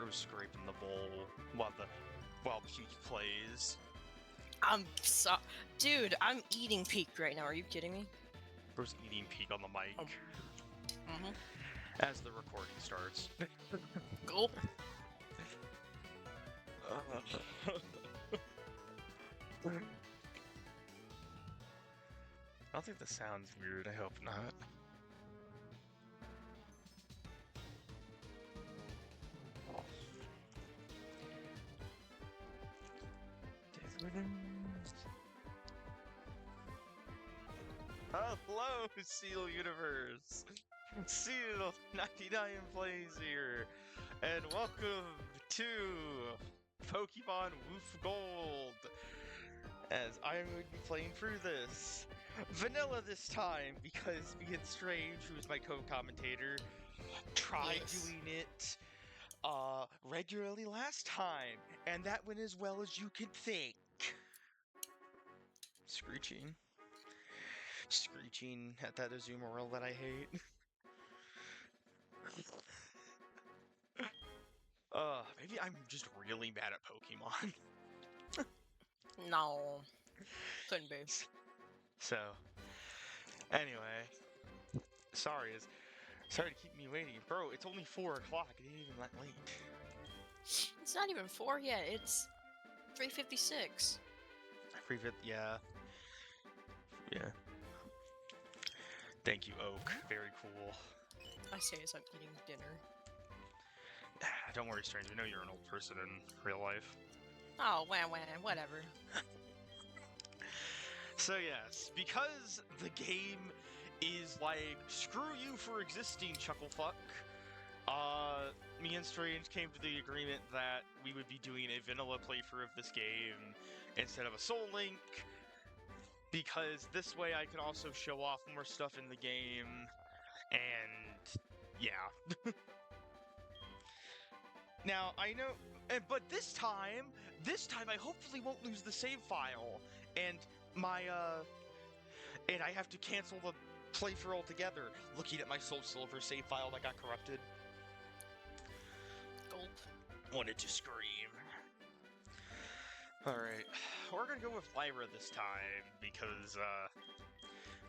Bro's scraping the bowl while Peak plays. Dude, I'm eating Peak right now. Are you kidding me? Bro's eating Peak on the mic Mm-hmm. as the recording starts. Cool. I don't think this sounds weird. I hope not. Hello, Seal Universe! Seal 99 plays here, and welcome to Pokemon WoofGold! As I'm going to be playing through this. Vanilla this time, because me and Strange, who's my co-commentator, tried doing it regularly last time, and that went as well as you could think. Screeching at that Azumarill that I hate. Maybe I'm just really bad at Pokemon. No. Couldn't be. So, anyway, sorry to keep me waiting. Bro, it's only 4 o'clock, it ain't even that late. It's not even 4 yet, it's 3:56. Yeah. Thank you, Oak. Very cool. I say as I'm eating dinner. Don't worry, Strange. We know you're an old person in real life. Oh, whatever. So yes, because the game is like, screw you for existing, Chucklefuck, me and Strange came to the agreement that we would be doing a vanilla playthrough of this game instead of a Soul Link, because this way I can also show off more stuff in the game, and yeah. Now, I know, but this time I hopefully won't lose the save file, and and I have to cancel the playthrough altogether, looking at my Soul Silver save file that got corrupted. Gulp. Wanted to scream. Alright, we're gonna go with Lyra this time, because,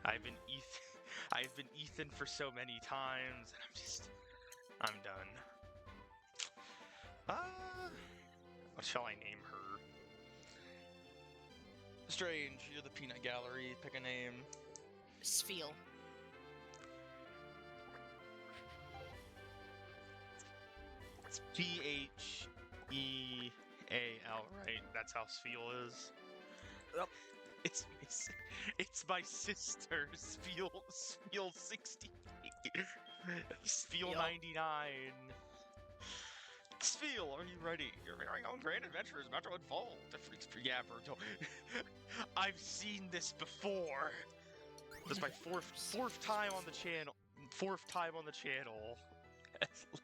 I've been Ethan for so many times, and I'm done. What shall I name her? Strange, you're the peanut gallery, pick a name. Spheal. It's P-H-E-A-L, right? That's how Spheal is? Yep. It's my sister, Spheal 60. Spheal 99. Spheal, are you ready? Your very own great adventure is about to unfold. Yeah, Berto. I've seen this before. This is my fourth time on the channel.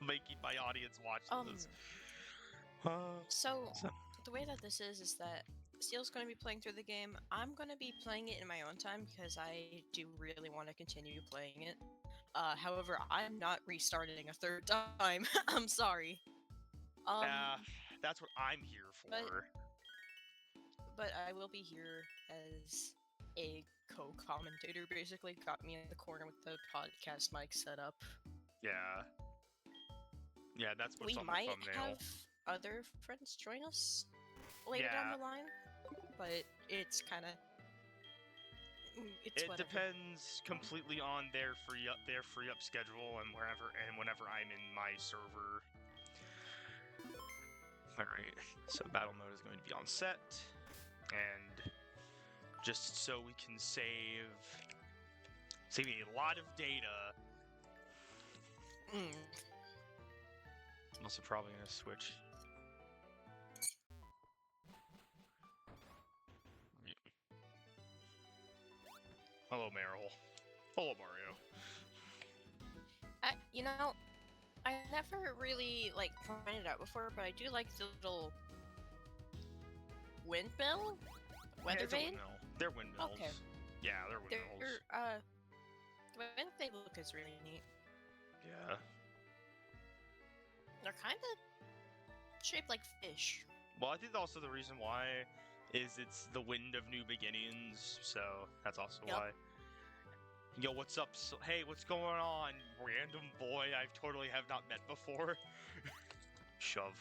Making my audience watch this. So the way that this is that Steel's going to be playing through the game. I'm going to be playing it in my own time because I do really want to continue playing it. However, I'm not restarting a third time. I'm sorry. That's what I'm here for. But I will be here as a co-commentator, basically. Got me in the corner with the podcast mic set up. Yeah. Yeah, that's what's on the thumbnail. We might have other friends join us later down the line, but it's kind of... It depends completely on their free up schedule and whenever I'm in my server. Alright, so battle mode is going to be on set, and just so we can save a lot of data. I'm also probably going to switch. Hello, Meryl. Hello, Mario. I never really, tried it out before, but I do like the little windmill? Weather vane? They're windmills. Okay. Yeah, they're windmills. The way that they look is really neat. Yeah. They're kind of Shaped like fish. Well, I think also the reason why is it's the wind of new beginnings, so that's also Yep. why. Yo, what's up? Hey, what's going on, random boy I totally have not met before? Shove.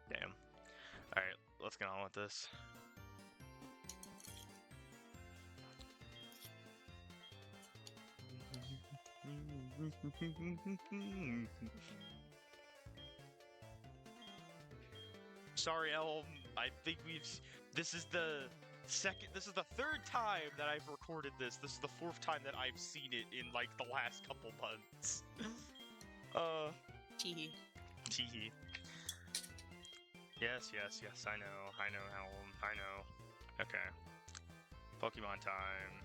Damn. Alright, let's get on with this. Sorry, Elm. I think this is the third time that I've recorded this. This is the fourth time that I've seen it in, like, the last couple months. Teehee. Teehee. Yes, I know, Elm. I know. Okay. Pokemon time.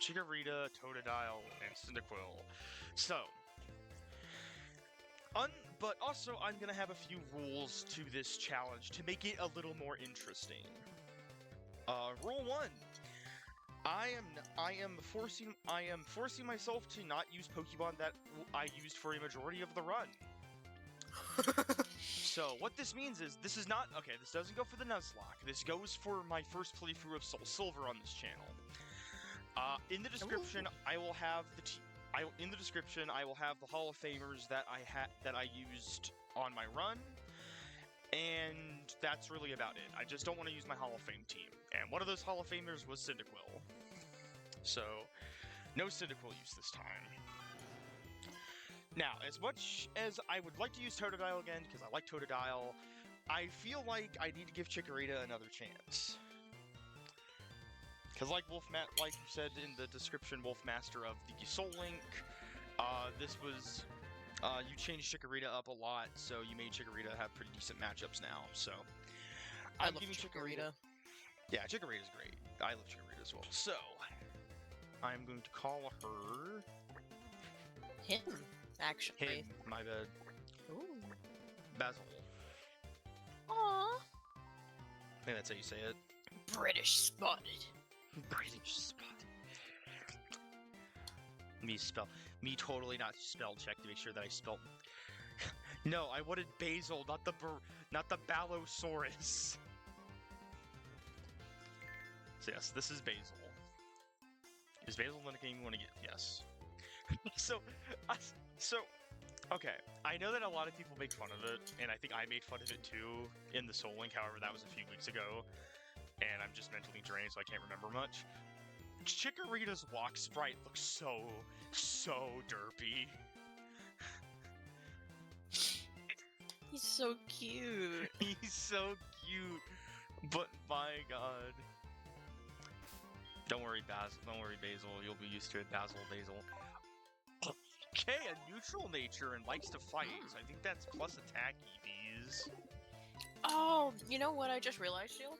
Chikorita, Totodile, and Cyndaquil. So, but also I'm gonna have a few rules to this challenge to make it a little more interesting. Rule 1. I am forcing myself to not use Pokemon that I used for a majority of the run. So what this means is this is not okay. This doesn't go for the Nuzlocke. This goes for my first playthrough of Soul Silver on this channel. In the description, I will have in the description I will have the Hall of Famers that I used on my run, and that's really about it. I just don't want to use my Hall of Fame team, and one of those Hall of Famers was Cyndaquil. So, no Cyndaquil use this time. Now, as much as I would like to use Totodile again, because I like Totodile, I feel like I need to give Chikorita another chance. Because like you said in the description, Wolfmaster of the Soul Link, this was, you changed Chikorita up a lot, so you made Chikorita have pretty decent matchups now, so. I love Chikorita. Yeah, Chikorita's great. I love Chikorita as well. So, I'm going to call her... Him, actually. Him, my bad. Ooh. Basil. Aww. I think that's how you say it. British spotted. British spotted. Me totally not spell check to make sure that I spelled... No, I wanted Basil, not the Ballosaurus. So yes, this is Basil. Is Basil the game you want to get? Yes. So, okay. I know that a lot of people make fun of it, and I think I made fun of it too in the Soul Link, however, that was a few weeks ago. And I'm just mentally drained, so I can't remember much. Chikorita's walk sprite looks so derpy. He's so cute. He's so cute, but my god. Don't worry, Basil. You'll be used to it, Basil. Okay, a neutral nature and likes to fight. So I think that's plus attack EVs. Oh, you know what I just realized, Jill?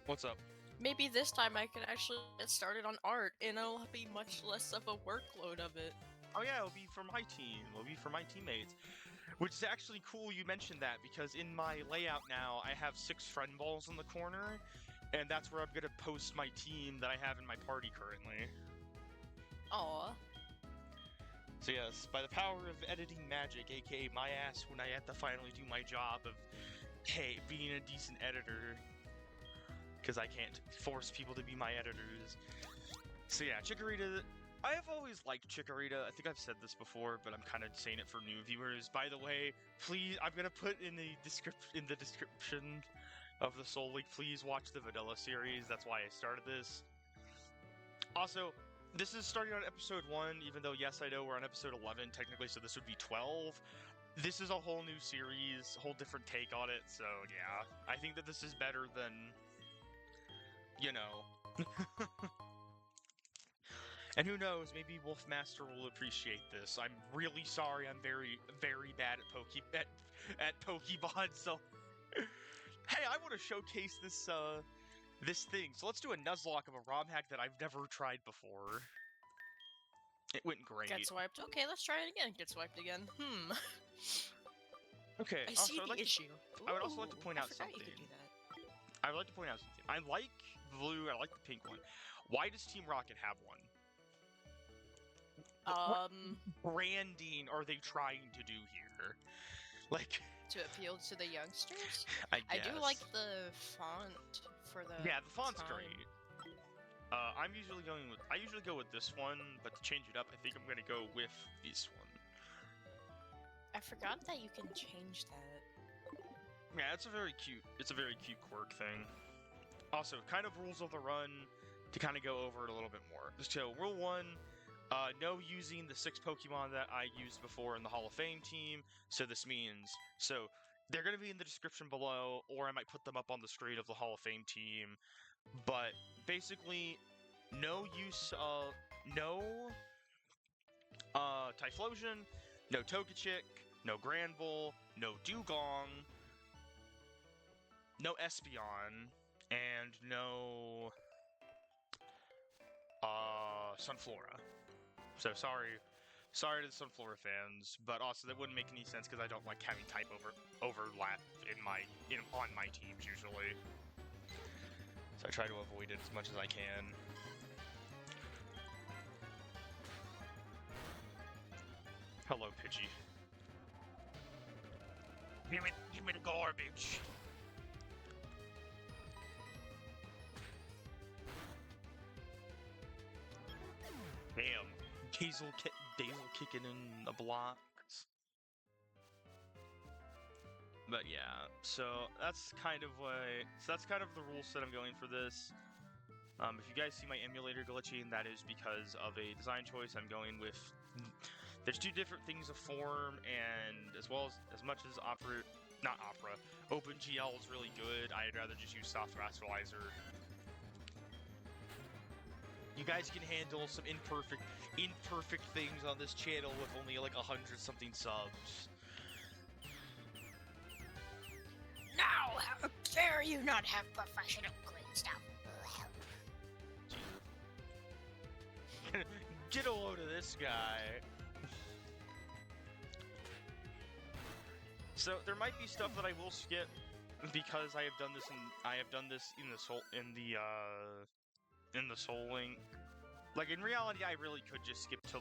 What's up? Maybe this time I can actually get started on art, and it'll be much less of a workload of it. Oh yeah, it'll be for my team. It'll be for my teammates. Which is actually cool you mentioned that, because in my layout now, I have 6 friend balls in the corner, and that's where I'm gonna post my team that I have in my party currently. Aww. So yes, by the power of editing magic, aka my ass when I have to finally do my job of, hey, being a decent editor, because I can't force people to be my editors. So yeah, Chikorita, I have always liked Chikorita. I think I've said this before, but I'm kind of saying it for new viewers. By the way, please, I'm gonna put in the description of the Soul Link, please watch the Vanilla series. That's why I started this. Also, this is starting on episode 1, even though, yes, I know we're on episode 11 technically, so this would be 12. This is a whole new series, whole different take on it, so yeah. I think that this is better than, you know. And who knows, maybe Wolfmaster will appreciate this. I'm really sorry, I'm very, very bad at Pokemon, so... Hey, I want to showcase this, this thing. So let's do a Nuzlocke of a ROM hack that I've never tried before. It went great. Get swiped. Okay, let's try it again. Get swiped again. Okay, I see the issue. I would also like to point out I forgot something. you could do that. I would like to point out something. I like blue, I like the pink one. Why does Team Rocket have one? What branding are they trying to do here? Like, to appeal to the youngsters. I I guess. do like the font for the Yeah, the font's time. great. I usually go with this one, but to change it up, I think I'm gonna go with this one. I forgot that you can change that. Yeah, it's a very cute quirk thing. Also, kind of rules of the run to kind of go over it a little bit more. So, rule 1, no using the 6 Pokemon that I used before in the Hall of Fame team. So this means, they're going to be in the description below, or I might put them up on the screen of the Hall of Fame team. But basically, no use of, no Typhlosion, no Togechick, no Granbull, no Dugong, no Espeon, and no Sunflora. So sorry to the Sunflora fans, but also that wouldn't make any sense because I don't like having type overlap on my teams usually. So I try to avoid it as much as I can. Hello, Pidgey. Give me the garbage. Damn, Diesel kicking in the blocks. But yeah, so that's kind of the rule set I'm going for this. If you guys see my emulator glitching, that is because of a design choice. I'm going with. There's 2 different things of form, and as much as OpenGL is really good, I'd rather just use Soft Rationalizer. You guys can handle some imperfect things on this channel with only like 100-something subs. Now, how dare you not have professional grade stuff? Get a load of this guy. So there might be stuff that I will skip because I have done this in the Soul Link. Like in reality, I really could just skip to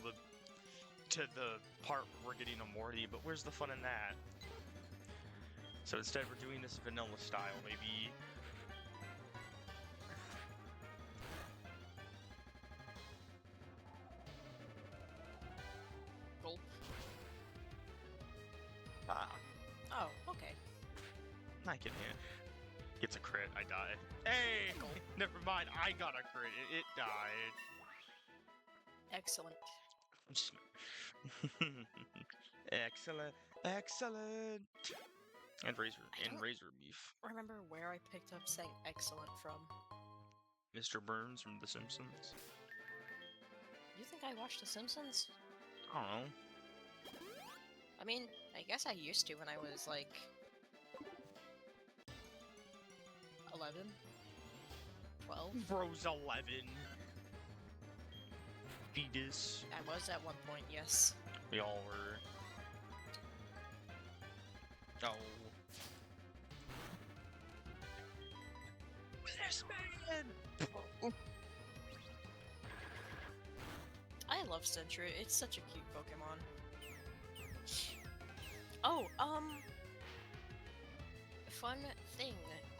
the part where we're getting a Morty, but where's the fun in that? So instead, we're doing this vanilla style, maybe. Gulp. Ah, Oh, okay. I can hit. Gets a crit, I die. Hey! Never mind, I got a crit, it died. Excellent. Excellent. And razor beef. Remember where I picked up saying excellent from. Mr. Burns from The Simpsons. You think I watched The Simpsons? I don't know. I mean, I guess I used to when I was like 11, 12. Bro's 11. Fetus. I was at one point, yes. We all were. Oh. This man! I love Sentry. It's such a cute Pokemon. Oh, fun thing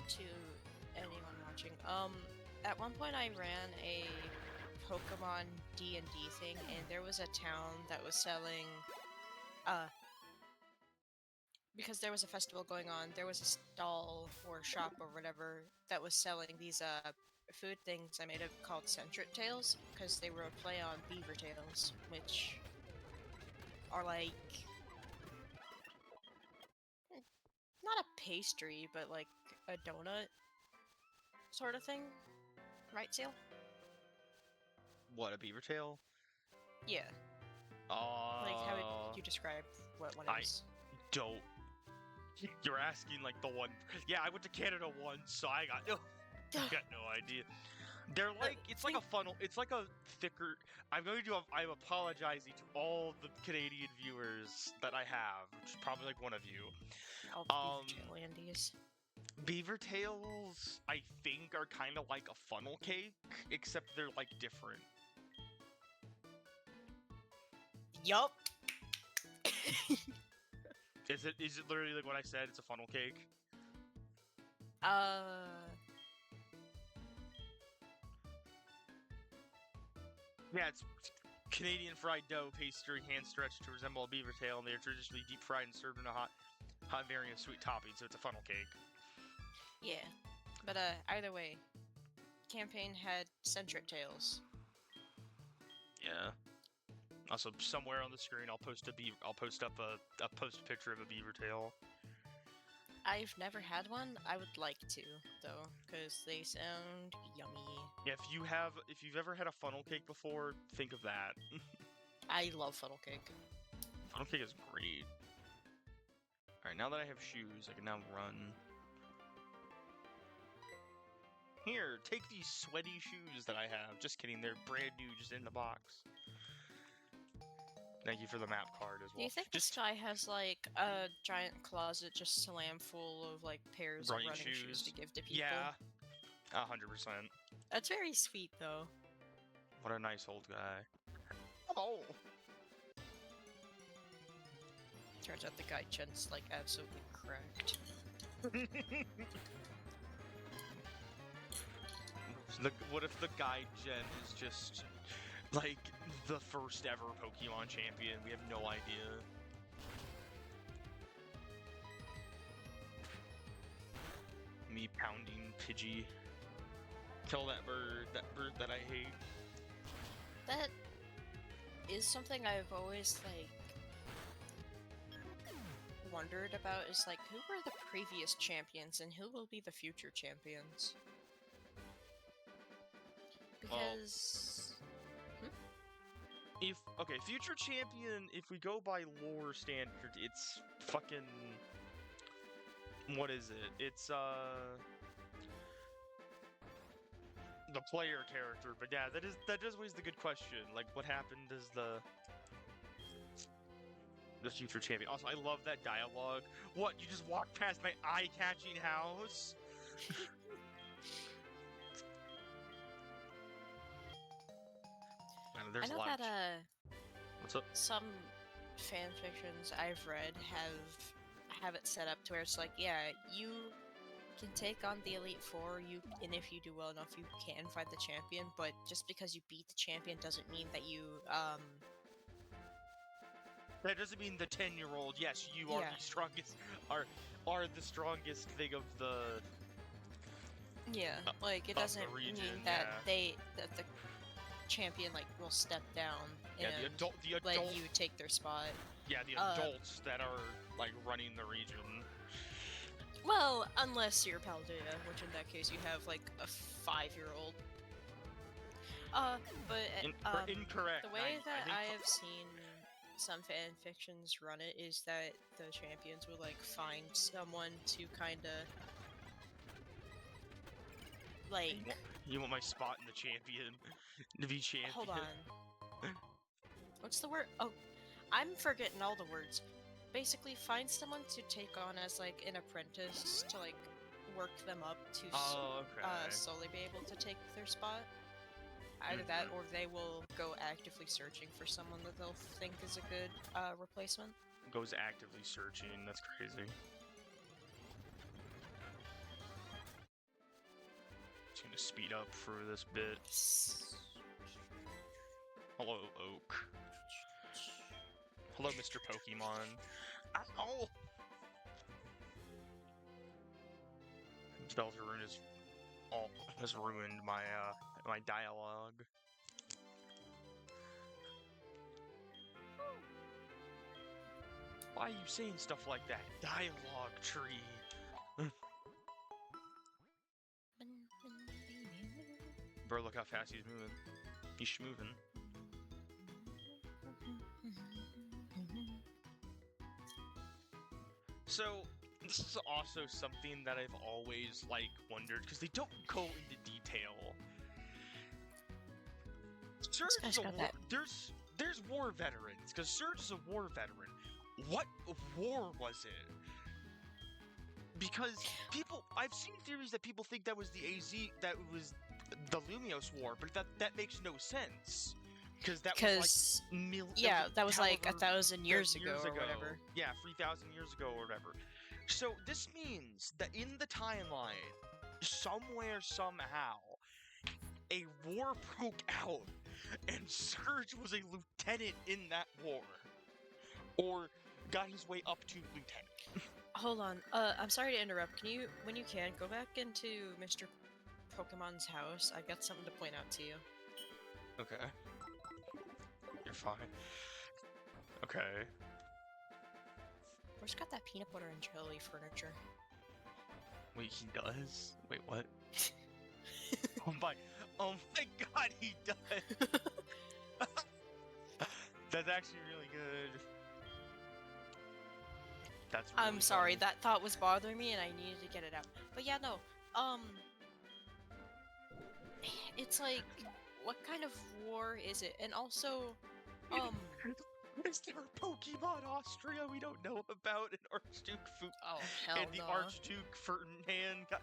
to anyone watching. At one point I ran a Pokemon D&D thing, and there was a town that was selling, because there was a festival going on, there was a stall or shop or whatever that was selling these, food things I made up called Centric Tails, because they were a play on Beaver Tails, which are like not a pastry, but like a donut sort of thing, right, Seal? What, a beaver tail? Yeah. Like, how would you describe what one is? Don't. You're asking like the one. Yeah, I went to Canada once, so I got no idea. They're like, it's like a funnel. It's like a thicker. I'm apologizing to all the Canadian viewers that I have, which is probably like one of you. All the Beaver Tail Andes. Beaver tails, I think, are kind of like a funnel cake, except they're like different. Yup. Is it literally like what I said? It's a funnel cake. Yeah, it's Canadian fried dough pastry hand stretched to resemble a beaver tail, and they are traditionally deep fried and served in a hot variant of sweet topping. So it's a funnel cake. Yeah, but either way, campaign had centric tails. Yeah. Also, somewhere on the screen, I'll post up a picture of a beaver tail. I've never had one. I would like to, though, because they sound yummy. Yeah, if you've ever had a funnel cake before, think of that. I love funnel cake. Funnel cake is great. Alright, now that I have shoes, I can now run. Here, take these sweaty shoes that I have. Just kidding, they're brand new, just in the box. Thank you for the map card as well. Do you think this guy has, like, a giant closet just slam full of, like, pairs of running shoes to give to people? Yeah, 100%. That's very sweet, though. What a nice old guy. Oh! Turns out the guy Chen's, like, absolutely cracked. What if the guy Jen is just, like, the first ever Pokemon champion? We have no idea. Me pounding Pidgey. Kill that bird that I hate. That is something I've always, like, wondered about, is, like, who were the previous champions and who will be the future champions? Because... Okay, future champion, if we go by lore standard, it's fucking... What is it? It's, the player character, but yeah, that does raise the good question. Like, what happened as the future champion? Also, I love that dialogue. What, you just walked past my eye-catching house? I know that, What's up? some fan fictions I've read have it set up to where it's like, yeah, you can take on the Elite Four, and if you do well enough, you can fight the champion, but just because you beat the champion doesn't mean that you, That doesn't mean the 10-year-old, yes, you are the strongest, are the strongest thing of the... Yeah, like, it doesn't region, mean that that the champion, like, will step down and let you take their spot. Yeah, the adults that are, like, running the region. Well, unless you're Paldea, which in that case you have, like, a 5-year-old. But, incorrect. The way that I have seen some fan fictions run it is that the champions will, like, find someone to kinda... like... You want my spot in the champion? To be champion? Hold on. What's the word? Oh, I'm forgetting all the words. Basically, find someone to take on as, like, an apprentice to, like, work them up to slowly be able to take their spot. Either that, or they will go actively searching for someone that they'll think is a good replacement. Goes actively searching, that's crazy. Just gonna speed up for this bit. Hello, Oak. Hello, Mr. Pokemon. Ow! Belzeroon has ruined my my dialogue. Why are you saying stuff like that? Dialogue tree. Bro, look how fast he's moving. He's schmoving. So, this is also something that I've always, like, wondered, because they don't go into detail. Surge is there's war veterans, because Surge is a war veteran. What war was it? Because I've seen theories that people think that was the AZ, that was the Lumios War, but that makes no sense. Because that was Because like yeah, that was like however 1,000 years ago years or whatever. Yeah, 3,000 years ago or whatever. So this means that in the timeline, somewhere, somehow, a war broke out, and Surge was a lieutenant in that war, or got his way up to lieutenant. Hold on. I'm sorry to interrupt. Can you, when you can, go back into Mr. Pokemon's house? I got something to point out to you. Okay. You're fine. Okay. Where's got that peanut butter and jelly furniture? Wait, he does? Wait, what? oh my god, he does! That's actually really good. That's really I'm sorry, funny. that thought was bothering me and I needed to get it out. But yeah, no, it's like, what kind of war is it? And also, Is there a Pokemon Austria we don't know about? And Archduke oh hell and the no. Archduke Ferdinand got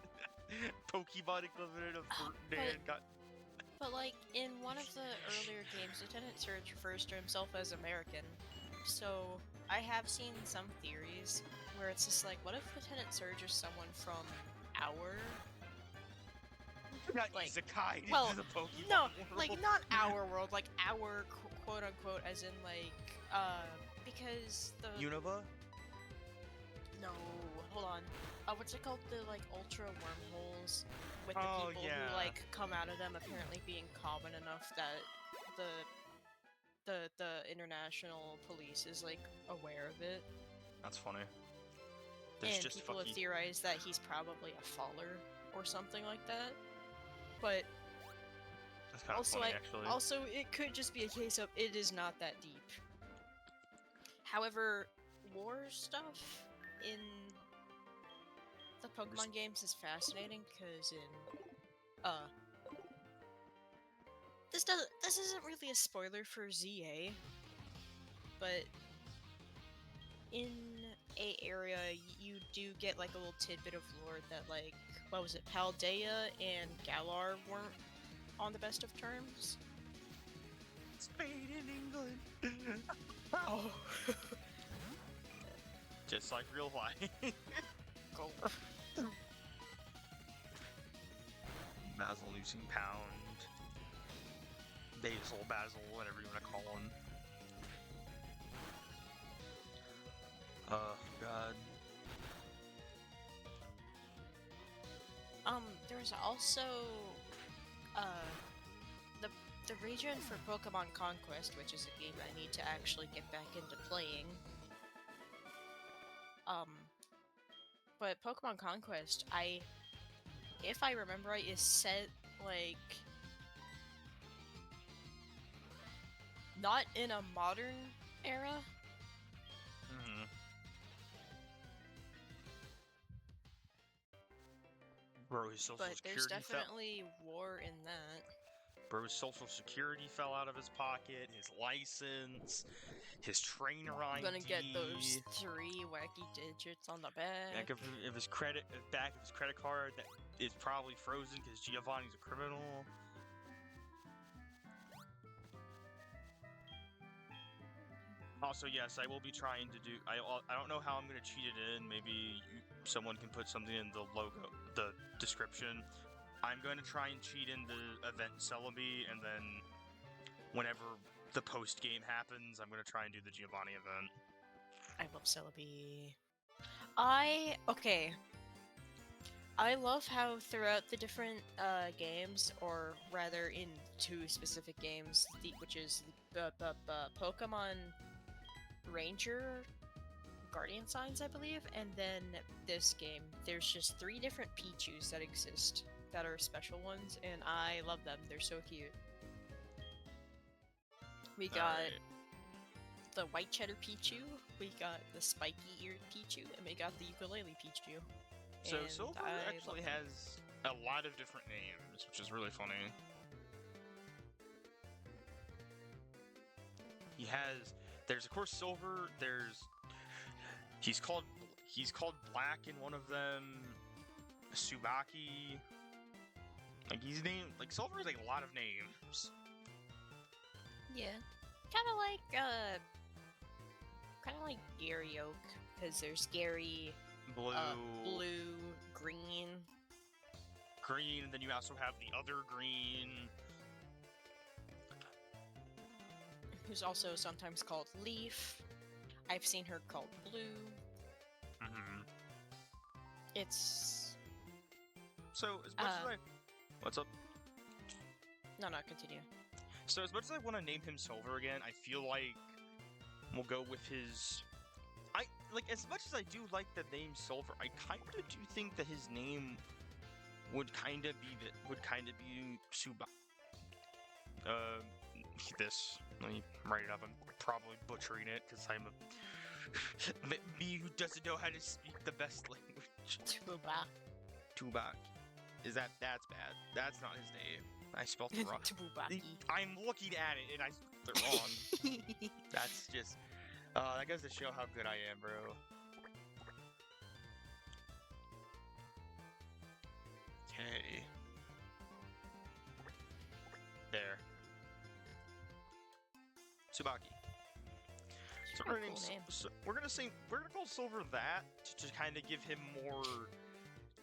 Pokemon equivalent of Ferdinand got. But like in one of the earlier games, Lieutenant Surge refers to himself as American. So I have seen some theories where it's just like, what if Lieutenant Surge is someone from our Not like Isekai, well, this is a Pokemon no, world. like not our world, like our quote unquote, as in like because the Unova? no, hold on, what's it called, the like ultra wormholes with the Oh, people yeah. who like come out of them apparently being common enough that the international police is like aware of it. That's funny. There's And just people have theorized that he's probably a faller or something like that. But That's kind of also, funny, actually. also it could just be a case of it is not that deep. However, war stuff in the Pokemon games is fascinating because this isn't really a spoiler for ZA, but in a area you do get like a little tidbit of lore that like, what was it, Paldea and Galar weren't on the best of terms. Spain in England. Oh. Just like real life. Go. Basil losing Pound. Basil, whatever you want to call him. Oh, God. There's also, the region for Pokemon Conquest, which is a game I need to actually get back into playing. But Pokemon Conquest, if I remember right, is set, like, not in a modern era. Mm-hmm. Bro, his social But there's security definitely war in that. Bro's social security fell out of his pocket, his license, his trainer ID. I'm gonna get those 3 wacky digits on the back. If his credit card that is probably frozen because Giovanni's a criminal. Also, yes, I will be trying to do. I don't know how I'm gonna cheat it in. Maybe someone can put something in the logo, the description. I'm going to try and cheat in the event Celebi, and then whenever the post game happens, I'm going to try and do the Giovanni event. I love Celebi. Okay. I love how throughout the different games, or rather in 2 specific games, which is the Pokemon Ranger Guardian Signs, I believe, and then this game, there's just 3 different Pichus that exist that are special ones, and I love them. They're so cute. We got the white cheddar Pichu, we got the spiky-eared Pichu, and we got the ukulele Pichu. So Silver actually has a lot of different names, which is really funny. There's of course Silver, he's called Black in one of them, Subaki. Like, he's named, like, Silver has like a lot of names. Yeah. Kind of like Gary Oak, because there's Gary, Blue, blue, green. green, and then you also have the other green. Who's also sometimes called Leaf. I've seen her called Blue. Mm-hmm. It's... So, as much as I... What's up? No, continue. So, as much as I want to name him Silver again, I feel like we'll go with his... as much as I do like the name Silver, I kind of do think that his name would kind of be Suba. This. Let me write it up. I'm probably butchering it because I'm a me who doesn't know how to speak the best language. Tubak. That's bad. That's not his name. I spelled it wrong. Tubaki. I'm looking at it and I spelled it wrong. That's just... that goes to show how good I am, bro. Okay. There. Tsubaki. So we're gonna call Silver that to kind of give him more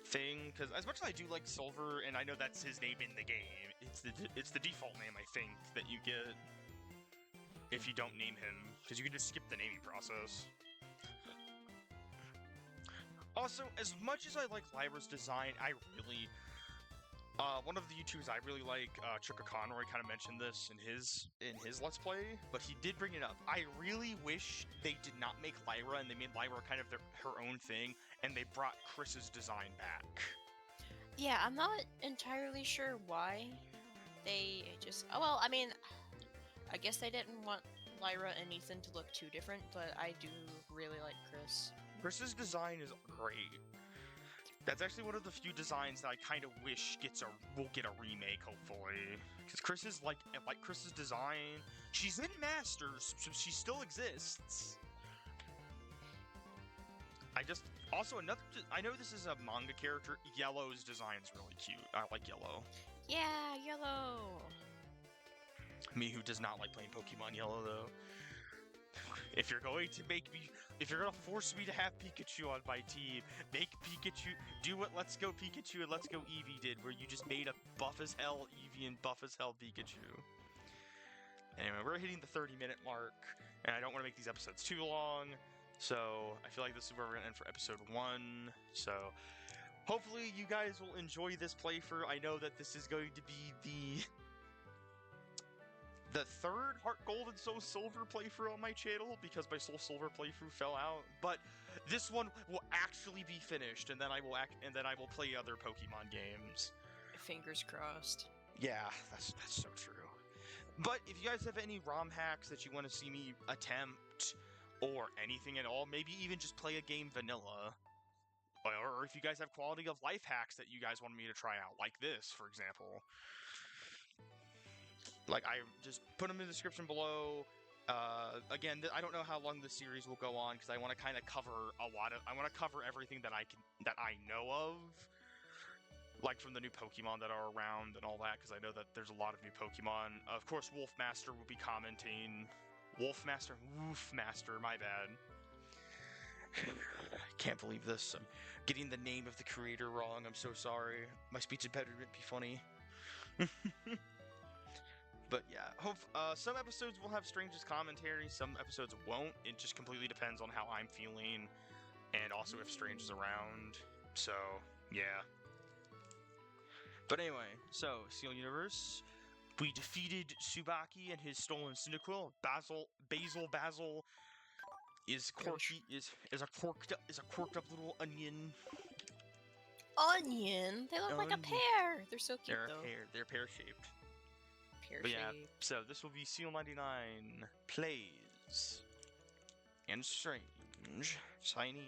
thing, because as much as I do like Silver, and I know that's his name in the game, it's the default name I think that you get if you don't name him, because you can just skip the naming process. Also, as much as I like Lyra's design, I really... one of the YouTubers I really like, Chuka Conroy, kind of mentioned this in his Let's Play, but he did bring it up. I really wish they did not make Lyra, and they made Lyra kind of her own thing, and they brought Chris's design back. Yeah, I'm not entirely sure why they just... Oh, well, I mean, I guess they didn't want Lyra and Ethan to look too different, but I do really like Chris. Chris's design is great. That's actually one of the few designs that I kind of wish will get a remake, hopefully. Because Chris is like Chris's design. She's in Masters, so she still exists. I know this is a manga character. Yellow's design's really cute. I like Yellow. Yeah, Yellow. Me, who does not like playing Pokemon Yellow, though. If you're going to force me to have Pikachu on my team, make Pikachu do what Let's Go Pikachu and Let's Go Eevee did, where you just made a buff as hell Eevee and buff as hell Pikachu. Anyway, we're hitting the 30-minute mark, and I don't want to make these episodes too long, so I feel like this is where we're going to end for episode 1. So hopefully you guys will enjoy this playthrough. I know that this is going to be the third Heart Gold and Soul Silver playthrough on my channel, because my Soul Silver playthrough fell out. But this one will actually be finished, and then I will play other Pokemon games. Fingers crossed. Yeah, that's so true. But if you guys have any ROM hacks that you want to see me attempt, or anything at all, maybe even just play a game vanilla, or if you guys have quality of life hacks that you guys want me to try out, like this, for example. Like, I just put them in the description below. Again, I don't know how long this series will go on, because I want to kind of cover I want to cover everything that I know of, like from the new Pokemon that are around and all that, because I know that there's a lot of new Pokemon. Of course, Wolfmaster will be commenting. Wolfmaster, my bad. I can't believe this. I'm getting the name of the creator wrong. I'm so sorry. My speech impediment be funny. But yeah, some episodes will have Strange's commentary, some episodes won't. It just completely depends on how I'm feeling, and also if Strange is around. So, yeah. But anyway, so, Steel Universe, we defeated Tsubaki and his stolen Cyndaquil. Basil is quirky, is a quirked up little onion. Onion? They look like a pear! They're so cute, though. They're pear-shaped. Pear But shape. yeah, so this will be Seal 99 plays and Strange signing.